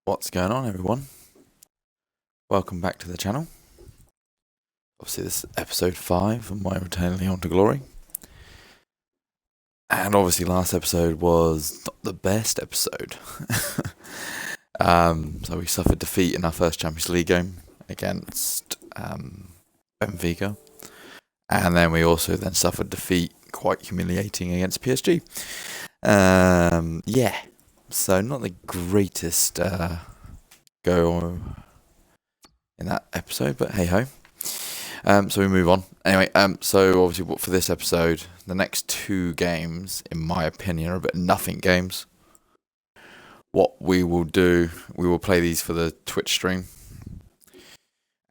What's going on, everyone? Welcome back to the channel. Obviously this is episode 5 of my return to Lyon to glory. And obviously last episode was not the best episode. So we suffered defeat in our first Champions League game against Benfica. And then we also then suffered defeat, quite humiliating, against PSG. Yeah, so not the greatest go in that episode, but hey ho. So we move on. Anyway, so obviously for this episode, the next 2 games, in my opinion, are a bit nothing games. What we will do, we will play these for the Twitch stream,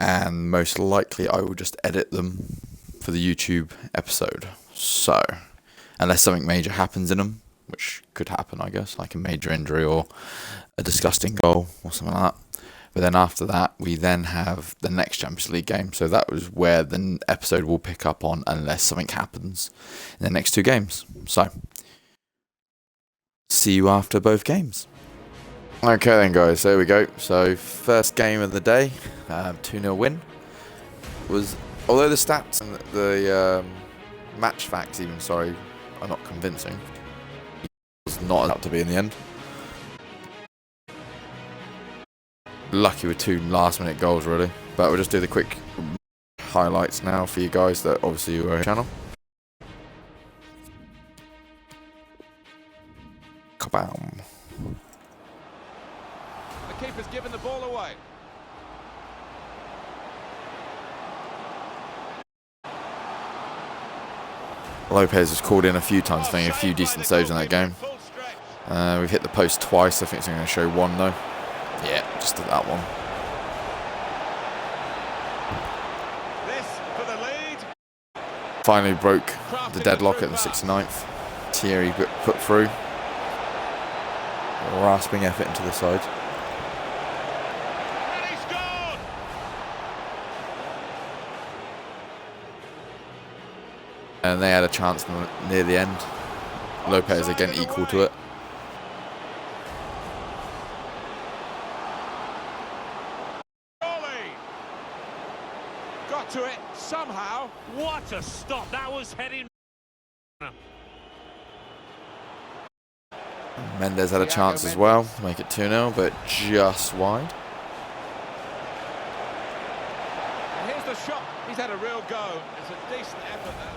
and most likely I will just edit them for the YouTube episode. So, unless something major happens in them, which could happen, I guess, like a major injury or a disgusting goal or something like that. But then after that, we then have the next Champions League game. So that was where the episode will pick up on, unless something happens in the next 2 games. So, see you after both games. Okay then, guys, there we go. So, first game of the day, 2-0 win. Although the stats and the match facts even, are not convincing. It was not up to be in the end. Lucky with 2 last-minute goals, really. But we'll just do the quick highlights now for you guys that obviously you are on the channel. Kabam. The keeper's given the ball away. Lopez was called in a few times, making a few decent saves in that game. We've hit the post twice. I think it's going to show 1 though. Yeah, just did that one. This for the lead. Finally broke the deadlock at the 69th. Thierry put through. Rasping effort into the side. And he scored! And they had a chance near the end. Lopez again equal to it. Got to it somehow. What a stop! That was heading. Mendes had a chance as well to make it 2-0, but just wide. And here's the shot. He's had a real go. It's a decent effort there.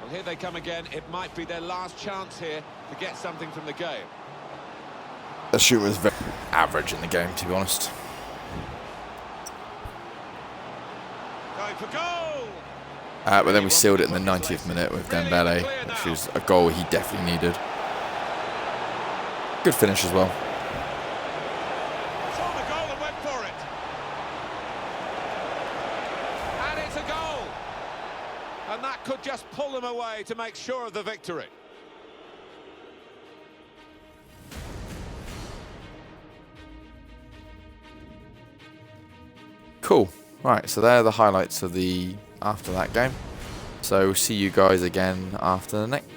Well, here they come again. It might be their last chance here to get something from the game. The shoot was very average in the game, to be honest. Going for goal. But then we sealed it in the 90th minute with Dembele, which was a goal he definitely needed. Good finish as well. Saw the goal and went for it. And it's a goal. And that could just pull them away to make sure of the victory. Cool. Right, so there are the highlights of after that game. So we'll see you guys again after the next.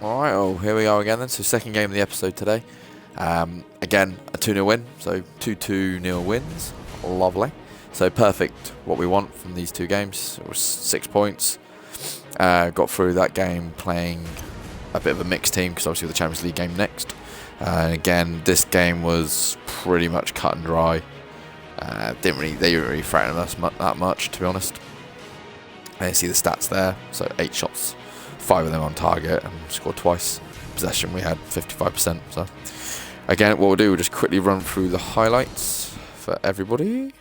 Alright, here we are again then. So second game of the episode today. Again, a 2-0 win. So 2-2-0 wins. Lovely. So perfect what we want from these 2 games. It was 6 points. Got through that game playing a bit of a mixed team, because obviously the Champions League game next. And again, this game was pretty much cut and dry. They didn't really threaten us that much, to be honest. You see the stats there. So 8 shots, 5 of them on target, and scored twice. Possession, we had 55%. So again, what we'll do, we'll just quickly run through the highlights for everybody.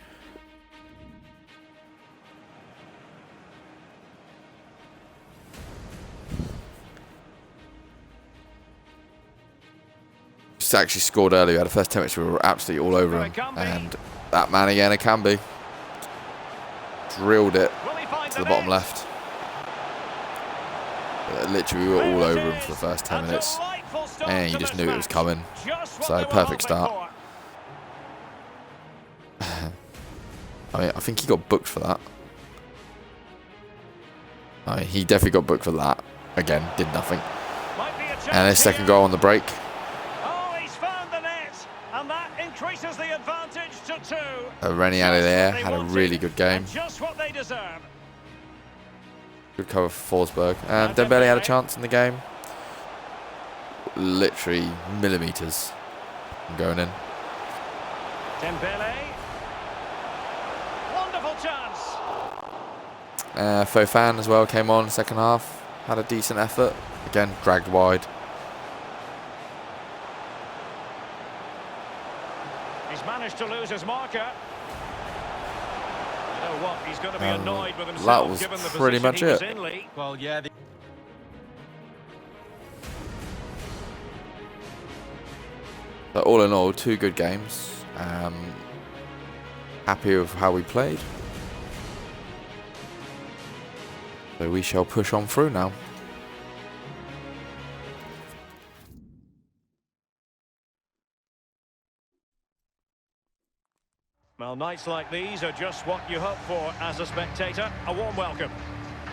Just actually scored earlier. The first 10 minutes we were absolutely all over him, and that man again, it can be. Drilled it to the bottom left. Literally, we were all over him for the first 10 minutes. And you just knew it was coming. So, perfect start. I mean, I think he got booked for that. I mean, he definitely got booked for that. Again, did nothing. And his second goal on the break. Rennie out of there had a really good game. Just what they deserve. Good cover for Forsberg. And Dembele had a chance in the game. Literally millimetres from going in. Dembele. Wonderful chance. Fofan as well came on second half. Had a decent effort. Again, dragged wide. He's managed to lose his marker. You know what? He's going to be annoyed with himself. That was given the pretty much it. Well, yeah. But all in all, 2 good games. Happy with how we played. So we shall push on through now. Well, nights like these are just what you hope for as a spectator. A warm welcome.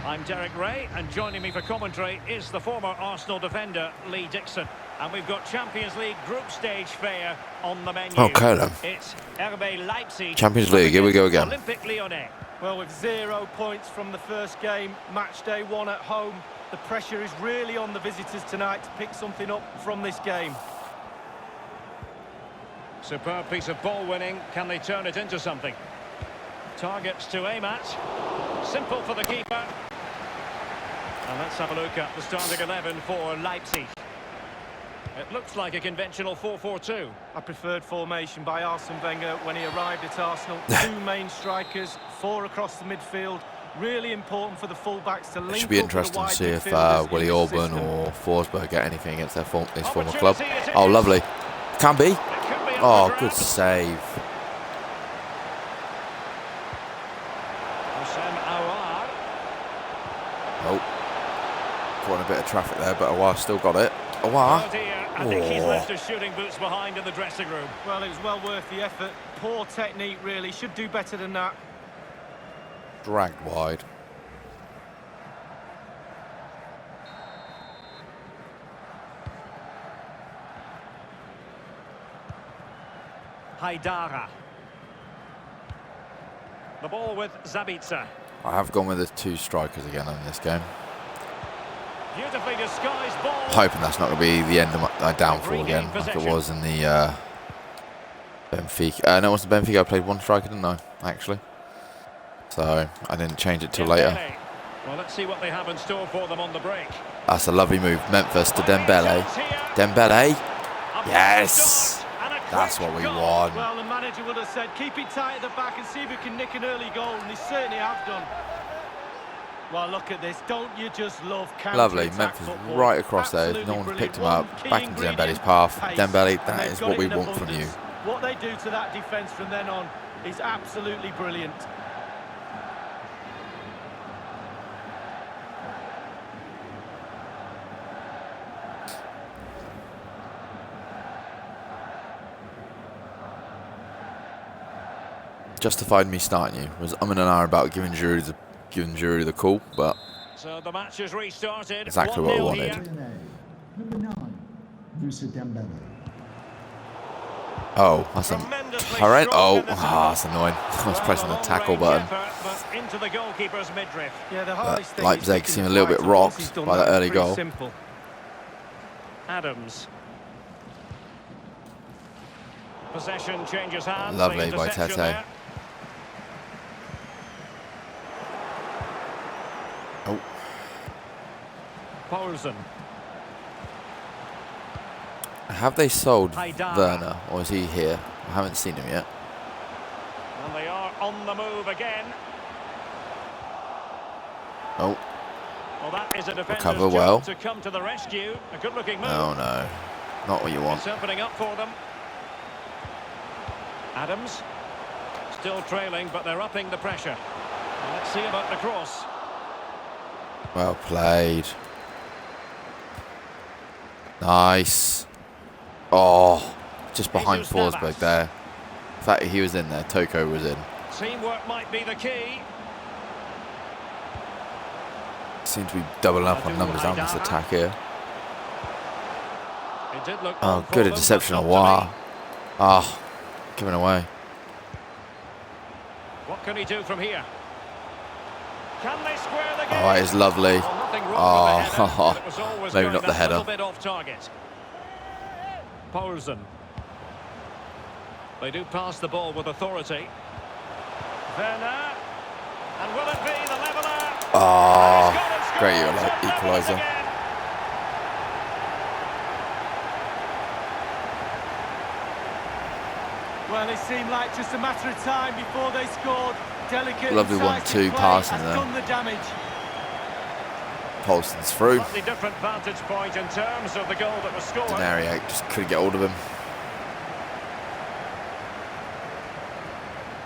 I'm Derek Ray, and joining me for commentary is the former Arsenal defender, Lee Dixon. And we've got Champions League group stage fare on the menu. Okay then. It's RB Leipzig. Champions League, here we go again. Olympic Lyonnais. Well, with 0 points from the first game, match day 1 at home, the pressure is really on the visitors tonight to pick something up from this game. Superb piece of ball winning. Can they turn it into something? Targets to aim at. Simple for the keeper. And let's have a look at the starting 11 for Leipzig. It looks like a conventional 4-4-2. A preferred formation by Arsene Wenger when he arrived at Arsenal. 2 main strikers, 4 across the midfield. Really important for the fullbacks to link up. It should be interesting to see if Willie Orban or Forsberg get anything against their former club. Oh, lovely. Can be. Oh, good save. Oh. Caught in a bit of traffic there, but Awar still got it. Awar. Oh dear, I think he's left his shooting boots behind in the dressing room. Well, it was well worth the effort. Poor technique, really. Should do better than that. Dragged wide. Haidara. The ball with Zabitzer. I have gone with the 2 strikers again in this game. Beautifully disguised ball. Hoping that's not going to be the end of my downfall again, like it was in the Benfica. No, it wasn't Benfica. I played 1 striker, didn't I? Actually. So I didn't change it till later. Well, let's see what they have in store for them on the break. That's a lovely move. Memphis to Dembele. Dembele. Yes. That's what we want. Well, the manager would have said, keep it tight at the back and see if we can nick an early goal, and they certainly have done. Well, look at this. Don't you just love lovely. Memphis right across there. No one's picked him up. Back into Dembele's path. Dembele, that is what we want from you. What they do to that defence from then on is absolutely brilliant. Justified me starting you. Was and ahhing about giving Giroud the call, but so the match is restarted. Exactly what I wanted. Oh, that's a current. Oh, that's annoying. I was pressing the tackle button. Into the goalkeeper's midriff. Yeah, the hardest thing Leipzig seem a little bit rocked by that early goal. Simple. Adams. Possession changes hands. Lovely by Tete. Oh. Poulsen. Have they sold Werner, or is he here? I haven't seen him yet. And they are on the move again. Oh. Well, that is a defender's Recover well. job to come to the rescue. A good-looking move. Oh no, not what you want. It's opening up for them. Adams. Still trailing, but they're upping the pressure. Well, let's see about the cross. Well played. Nice. Oh, just behind Forsberg there. In fact, he was in there. Toko was in. Teamwork might be the key. Seem to be doubling up on numbers on this attack here. It did look Oh, good interception. Wow. Ah, given away. can he do from here? Can they square the game? Oh, it is lovely. Well, nothing wrong with the header, but it was always maybe going not the that header. little bit off target. Poulsen. They do pass the ball with authority. Werner. And will it be the leveller? Oh, great equaliser. Well, it seemed like just a matter of time before they scored. Delicate, Lovely 1-2 passing there. done the damage. Poulsen's through. Slightly different vantage point in terms of the goal that was scored. Denario just couldn't get hold of him.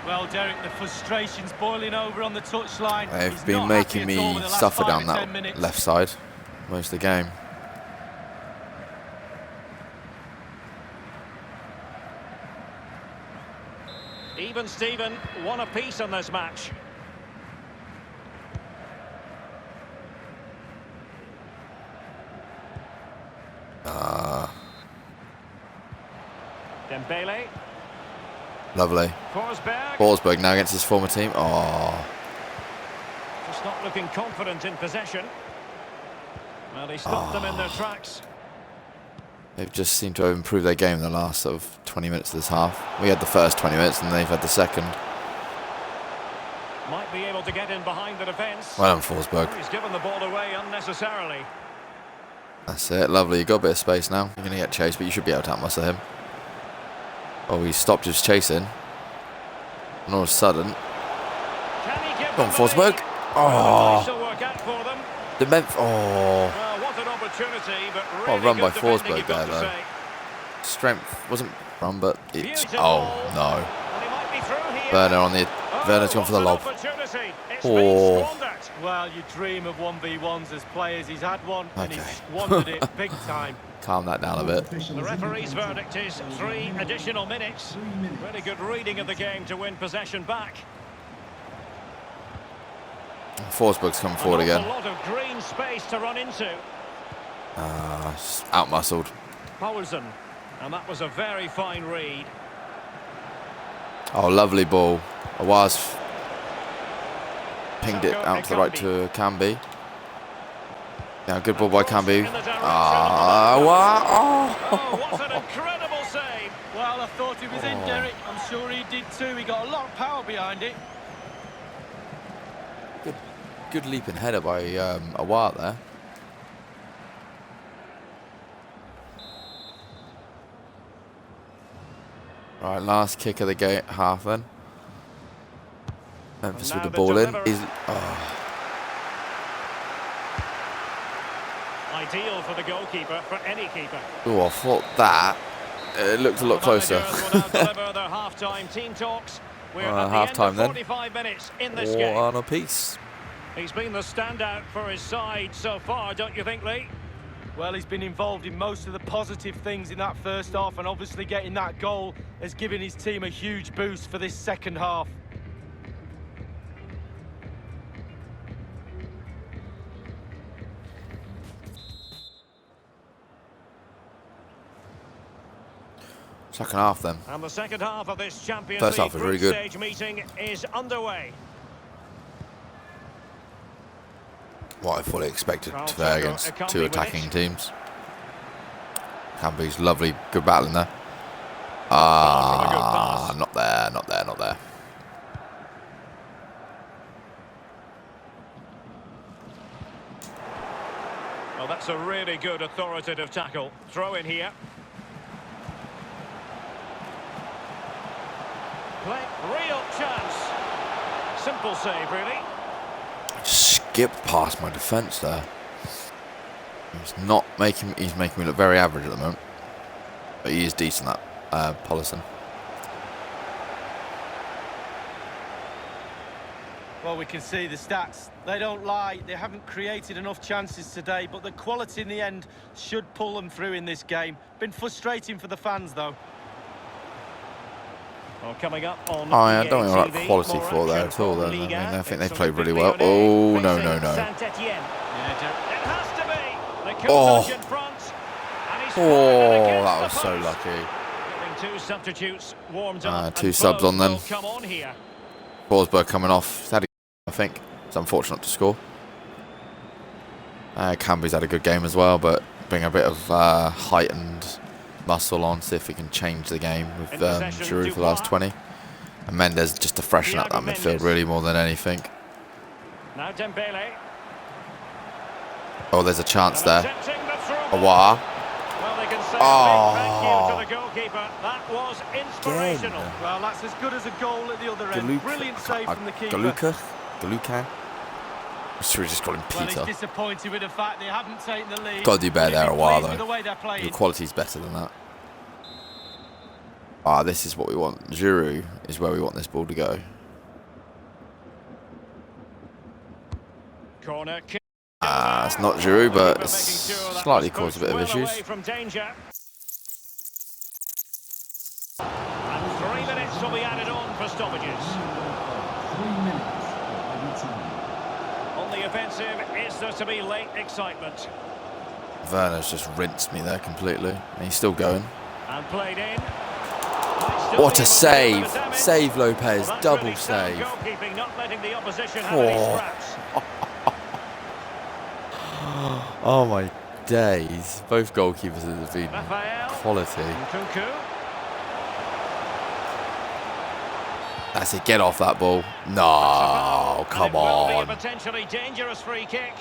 Well, Derek, the frustration's boiling over on the touchline. They've He's been not making happy at all me with the last suffer 5 down or that 10 minutes. left side most of the game. Even Steven, one apiece on this match. Dembele. Lovely. Forsberg. Forsberg now against his former team. Oh, Just not looking confident in possession. Well, he stopped them in their tracks. they've just seemed to have improved their game in the last sort of 20 minutes of this half. We had the first 20 minutes and they've had the second. Might be able to get in behind the defence. Well done, Forsberg. He's given the ball away unnecessarily. That's it, lovely. You've got a bit of space now. You're going to get chased, but you should be able to outmuscle him. Oh, he stopped his chasing. And all of a sudden... Can he give Go on, them the Forsberg. lead? Oh, Will work out for them? the Memphis... Oh, Well, what an opportunity, but oh, really run by good defending, Forsberg you've got there, to though. say. Strength wasn't run, but it's... Beautiful. Oh, no. And he might be through here. Werner on the... Oh, Werner's gone for the what an lob. opportunity. It's Oh. been squandered. Well, you dream of 1v1s as players. He's had one and he's Okay. squandered it big time. Calm that down a bit. The referee's verdict is 3 additional minutes. Really good reading of the game to win possession back. Forsberg's come forward A again. lot of green space to run into. Outmuscled. Poulsen. And that was a very fine read. Oh, lovely ball. Awaz pinged it out to the right to Camby. Now, good ball by Camby. Oh, what an incredible save. Well, I thought he was in, Derek. I'm sure he did too. He got a lot of power behind it. Good leaping header by Awaz there. Right, last kick of the game, half then. Memphis with the ball in. Ideal for the goalkeeper, for any keeper. Oh, I thought that. It looked a lot closer. The managers will now deliver their half-time team talks. We're at the half-time end then. of 45 minutes in this game. One apiece. He's been the standout for his side so far, don't you think, Lee? Well, he's been involved in most of the positive things in that first half, and obviously getting that goal has given his team a huge boost for this second half. Second half then. And the second half of this Champions First League half was really group good. stage meeting is underway. What I fully expected Well, today Tucker, against Akambi two with attacking it. teams. Camby's lovely, good battling there. from a good pass. Not there, not there, not there. Well, that's a really good authoritative tackle. Throw in here. Play, real chance. Simple save, really. Skipped past my defence there. He's making me look very average at the moment. But he is decent, that Poulsen. Well, we can see the stats. They don't lie. They haven't created enough chances today, but the quality in the end should pull them through in this game. Been frustrating for the fans, though. Well, coming up on I don't think EA we're TV, quality more for there action at all. from Then. Liga. I think they It's played really Olympique well. Lyonnais Oh, no, facing no, no. Saint-Étienne. Yeah, It has to be. They could Oh. touch in front. And he's Oh, fired that against was the so post. lucky. Getting two substitutes warmed up. Two and subs both on them. will come on here. Forsberg coming off. He's had a, I think it's unfortunate to score. Camby's had a good game as well, but bring a bit of height and muscle on, see if we can change the game with Giroud for the last 20. And Mendes just to freshen up that midfield really more than anything. Now Dembele. Oh, there's a chance there. Awar. Well, they can say a big thank you to the goalkeeper. That was inspirational. Again. Well, that's as good as a goal at the other end. Brilliant save from the keeper. Galuka. I should just call him Well, Peter. he's disappointed with the fact they haven't taken the lead. Got to do better there a while The though. way they're playing. The quality's better than that. This is what we want. Giroud is where we want this ball to go. Corner kick. It's not Giroud, but it's slightly caused a bit of issues. From danger. And 3 minutes will be added on for stoppages. 3 minutes every time. On the offensive, is there to be late excitement? Werner's just rinsed me there completely. And he's still going. And played in. What a save. Save Lopez. Well, Double really sound save. goalkeeping, not letting the opposition have any Oh. scraps. Oh my days. Both goalkeepers have been Raphael. quality. Nkunku. That's it. Get off that ball. No, come And it will be a on. potentially dangerous free kick.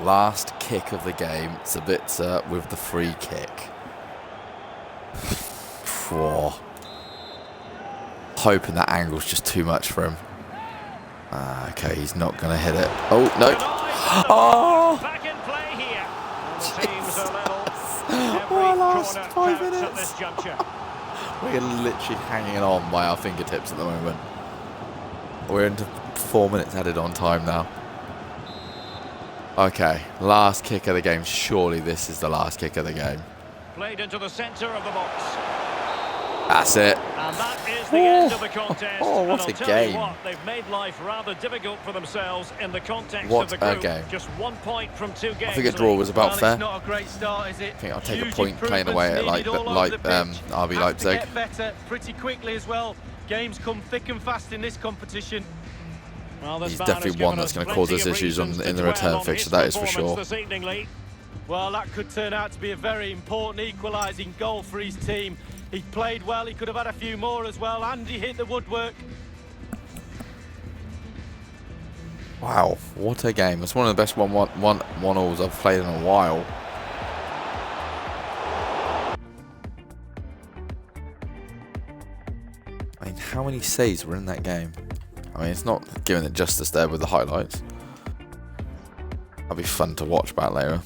Last kick of the game. Sabitzer with the free kick. Whoa. Hoping that angle's just too much for him. Okay, he's not going to hit it. Oh, no. Oh! Back in play here. And the teams are level. Our last Every 5 corner counts minutes. at this juncture. We're literally hanging on by our fingertips at the moment. We're into 4 minutes added on time now. Okay, last kick of the game. Surely this is the last kick of the game. Played into the centre of the box. That's it. And that is the end of the contest. Oh, what and I'll a tell game. you what, they've made life rather difficult for themselves in the context What of the a group. game. Just 1 point from 2 games. I think a draw was about Well, fair. it's not a great start, is it? I think I'll take a Huge point playing away at improvements needed all over the pitch. RB Have Leipzig. to get better pretty quickly as well. Games come thick and fast in this competition. Well, this He's man definitely has one given that's us going to cause plenty us of issues reasons in to the dwell return on fixture, his that is for performance sure. this evening, Lee. Well, that could turn out to be a very important equalising goal for his team. He played well, he could have had a few more as well, and he hit the woodwork. Wow, what a game. It's one of the best one-alls I've played in a while. I mean, how many saves were in that game? I mean, it's not giving it justice there with the highlights. That'll be fun to watch back later.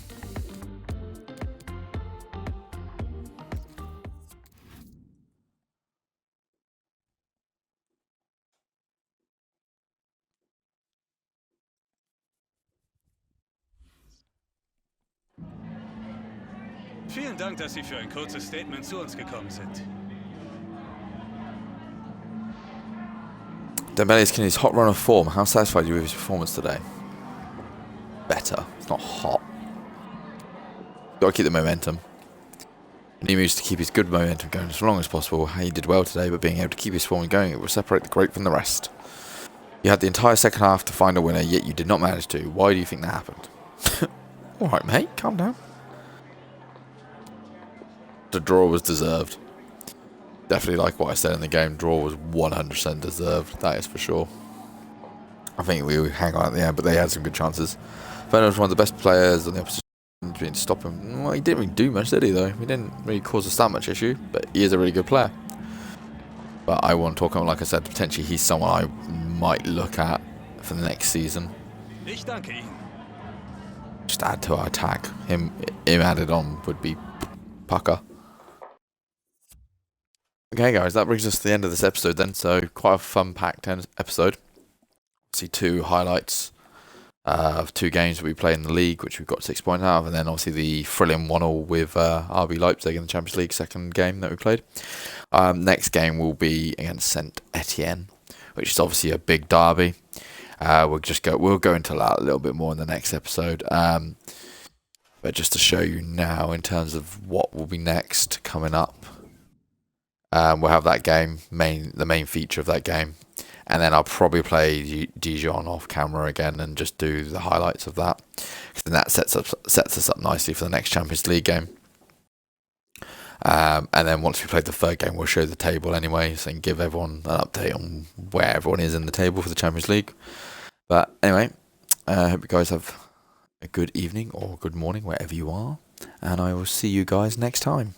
Vielen Dank, dass Sie für ein kurzes Statement zu uns gekommen sind. Dembele's in his hot run of form. How satisfied are you with his performance today? Better. It's not hot. Got to keep the momentum. And he moves to keep his good momentum going as long as possible. He did well today, but being able to keep his form going, it will separate the great from the rest. You had the entire second half to find a winner, yet you did not manage to. Why do you think that happened? Alright, mate. Calm down. The draw was deserved. Definitely like what I said in the game, draw was 100% deserved, that is for sure. I think we hang on at the end, but they had some good chances. Werner was one of the best players on the opposition, didn't stop him. Well, he didn't really do much, did he, though? He didn't really cause us that much issue, but he is a really good player. But I want to talk about, like I said, potentially he's someone I might look at for the next season. Ich danke Ihnen. Just add to our attack. Him added on would be pucker. Okay, guys, that brings us to the end of this episode then. So, quite a fun-packed episode. See 2 highlights of 2 games that we played in the league, which we've got 6 points out of, and then obviously the thrilling 1-1 with RB Leipzig in the Champions League second game that we played. Next game will be against Saint Etienne, which is obviously a big derby. We'll go into that a little bit more in the next episode. But just to show you now in terms of what will be next coming up. We'll have that game, the main feature of that game. and then I'll probably play Dijon off camera again and just do the highlights of that, because then that sets us up nicely for the next Champions League game. And then once we play the third game, we'll show the table anyway, so and give everyone an update on where everyone is in the table for the Champions League. But anyway, I hope you guys have a good evening or good morning wherever you are, and I will see you guys next time.